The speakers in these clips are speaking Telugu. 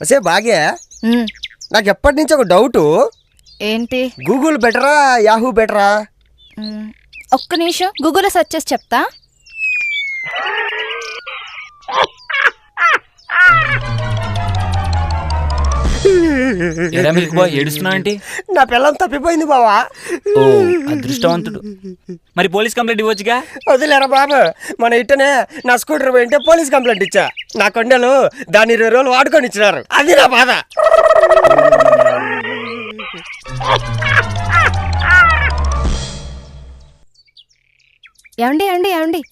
అసే బాగే ఉమ్, నాకు ఎప్పటి నుంచి ఒక డౌట్. ఏంటి? గూగుల్ బెటరా యాహూ బెటరా? ఒక్క నిమిషం గూగుల్లో సెర్చ్ చేసి చెప్తా. ఎరా మిల్క్ బాయ్ ఏడుస్తున్నావేంటి? నా పిల్లం తప్పిపోయింది బావా. ఓ అదృష్టవంతుడు. మరి పోలీస్ కంప్లైంట్ ఇవ్వచ్చుగా? వదిలేరా బాబు, మన ఇట్టనే నా స్కూటర్ పోయింటే పోలీస్ కంప్లైంట్ ఇచ్చా. నా కొండలు దాన్ని 20 రోజులు వాడుకొని ఇచ్చినారు. అది నా బాధ. ఏమండి ఏమండి ఏమండి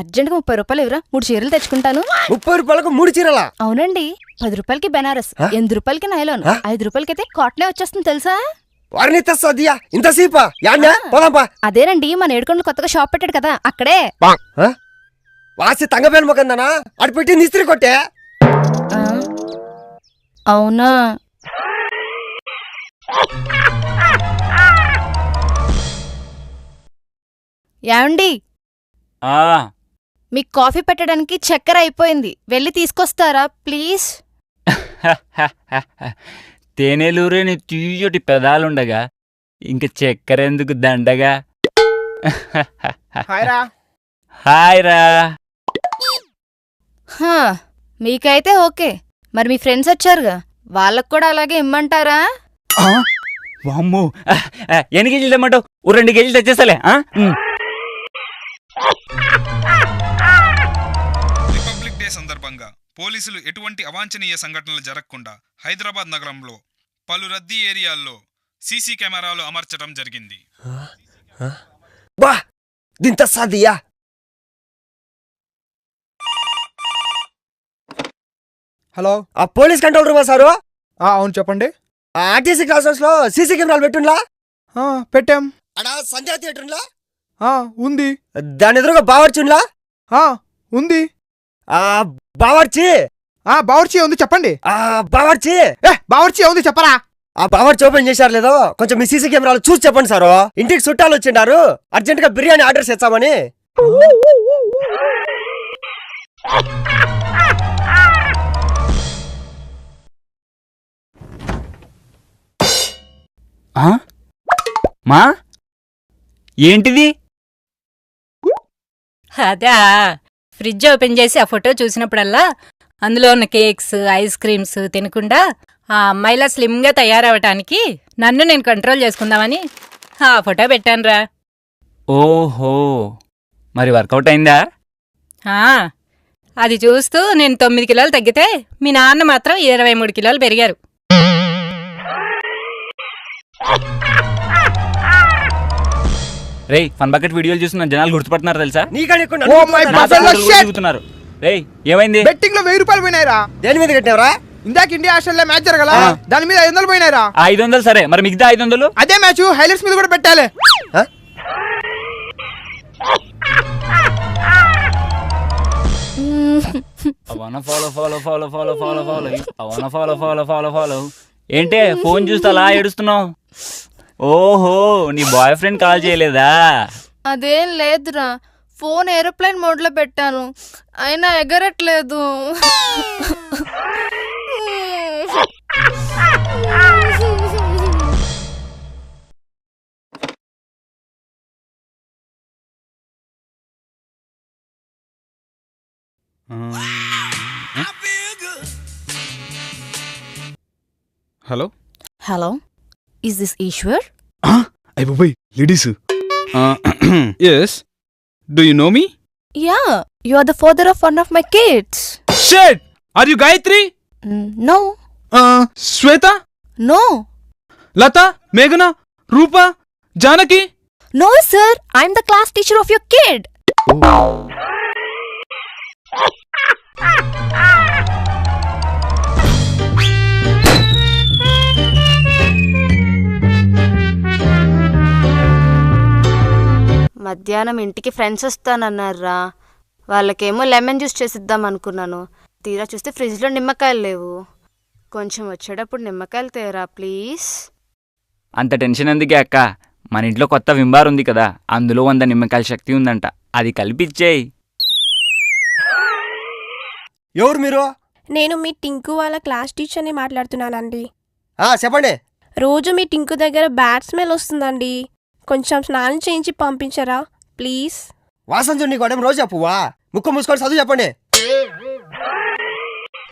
అర్జెంట్గా 30 రూపాయలు ఇవ్వరా, 3 చీరలు తెచ్చుకుంటాను. 30 రూపాయలకు 3 చీరలా? అవునండి, 10 రూపాయలకి బెనారస్, 8 రూపాయలకి నైలాన్, 5 రూపాయలకైతే కాటనే వచ్చేస్తుంది తెలుసా? వారిని తెస్తాదియా ఇంత సీపా యాడ్నా పోదాంపా. అదేనండి మన ఏడుకొండలు కొత్తగా షాప్ పెట్టాడు కదా అక్కడే. వాసి తంగపేన మొకందానా అటు పెట్టింది ఇస్త్రీ కొట్టే. ఆ, అవునా? ఏమండి ఆ మీకు కాఫీ పెట్టడానికి చక్కెర అయిపోయింది, వెళ్ళి తీసుకొస్తారా ప్లీజ్? తేనెలూరేని తీయటి పెదాలుండగా ఇంక చక్కెర ఎందుకు దండగా. హాయ్ రా. హా, మీకైతే ఓకే, మరి మీ ఫ్రెండ్స్ వచ్చారుగా, వాళ్ళకు కూడా అలాగే ఇమ్మంటారా? వామ్మో, ఎన్ని కేజీలు తెమ్మంటావు? 2 కేజీలు తెచ్చేసాలే. రిపబ్లిక్ డే సందర్భంగా పోలీసులు ఎటువంటి అవాంఛనీయ సంఘటనలు జరగకుండా హైదరాబాద్ నగరంలో పలు రద్దీ ఏరియాల్లో సీసీ కెమెరాలు అమర్చడం జరిగింది. బా దింత సాదియా. హలో, ఆ పోలీస్ కంట్రోల్ రూమా సారు? అవును చెప్పండి. ఆర్టీసీ క్లాస్ హౌస్ లో సీసీ కెమెరాలు పెట్టుండ్లా? పెట్టాం. అడా సంధ్యా థియేటర్లా ఉంది. దాని ఎదురుగా బావర్చుండ్లా? ఉంది. బావర్చి బావర్చి ఉంది చెప్పండి. బావర్చి బావర్చి ఉంది చెప్పరా. ఆ బావర్చి ఓపెన్ చేశారు లేదో కొంచెం మీ సీసీ కెమెరాలు చూసి చెప్పండి సారు. ఇంటికి చుట్టాలు వచ్చిండారు, అర్జెంట్ గా బిర్యానీ ఆర్డర్ చేస్తామని. మా ఏంటిది? అదా, ఫ్రిడ్జ్ ఓపెన్ చేసి ఆ ఫోటో చూసినప్పుడల్లా అందులో ఉన్న కేక్స్, ఐస్ క్రీమ్స్ తినకుండా ఆ అమ్మాయిలా స్లిమ్గా తయారవటానికి నన్ను నేను కంట్రోల్ చేసుకుందామని ఆ ఫోటో పెట్టానురా. ఓహో, మరి వర్కౌట్ అయిందా? అది చూస్తూ నేను 9 కిలోలు తగ్గితే మీ నాన్న మాత్రం 23 కిలోలు పెరిగారు. రేయ్, ఫన్ బకెట్ వీడియోలు చూస్తున్న జనాలు గుర్తుపడుతున్నారు తెలుసా? నీకన్నా రేయ్ ఏమైంది? బెట్టింగ్ లో 1000 రూపాయలు పోయినాయిరా. దేని మీద కట్టినవరా? ఇందాక ఇండియా ఆస్ట్రేలియా మ్యాచ్ జరగల, దాని మీద 500 పోయినాయిరా. 500 సరే, మరి మిగతా 500? అదే మ్యాచ్ హైలైట్స్ మీద కూడా పెట్టాలి. ఏంటే ఫోన్ చూస్తే అలా ఏడుస్తున్నావు? ఓహో, నీ బాయ్ ఫ్రెండ్ కాల్ చేయలేదా? అదేం లేదురా, ఫోన్ ఏరోప్లేన్ మోడ్లో పెట్టాను, అయినా ఎగరట్లేదు. Hello hello, is this Eshwar? అయిపోయి ladies. Yes, do you know me? Ya, you are the father of one of my kids. Shit, are you Gayatri? No. Shweta? No. Lata, మేఘన, Roopa, Janaki? No sir, I'm the class teacher of your kid. మధ్యాహ్నం ఇంటికి ఫ్రెండ్స్ వస్తానన్నారా, వాళ్ళకేమో లెమన్ జ్యూస్ చేసిద్దాం అనుకున్నాను. తీరా చూస్తే ఫ్రిడ్జ్లో నిమ్మకాయలు లేవు. కొంచెం వచ్చేటప్పుడు నిమ్మకాయలు తేరా ప్లీజ్. అంత టెన్షన్ ఎందుకే అక్క, మన ఇంట్లో కొత్త వింబార్ ఉంది కదా, అందులో 100 నిమ్మకాయల శక్తి ఉందంట, అది కలిపిచ్చేయి. ఎవరు మీరు? నేను మీ టింకు వాళ్ళ క్లాస్ టీచర్ని మాట్లాడుతున్నానండి. చెప్పండి. రోజు మీ టింకు దగ్గర బ్యాడ్ స్మెల్ వస్తుందండి. కొంచెం స్నానం చేయించి పంపించరా ప్లీజ్? వాసన చూడు నీకు రోజు చెప్పువా. ముక్కు మూసుకొని చదువు చెప్పండి.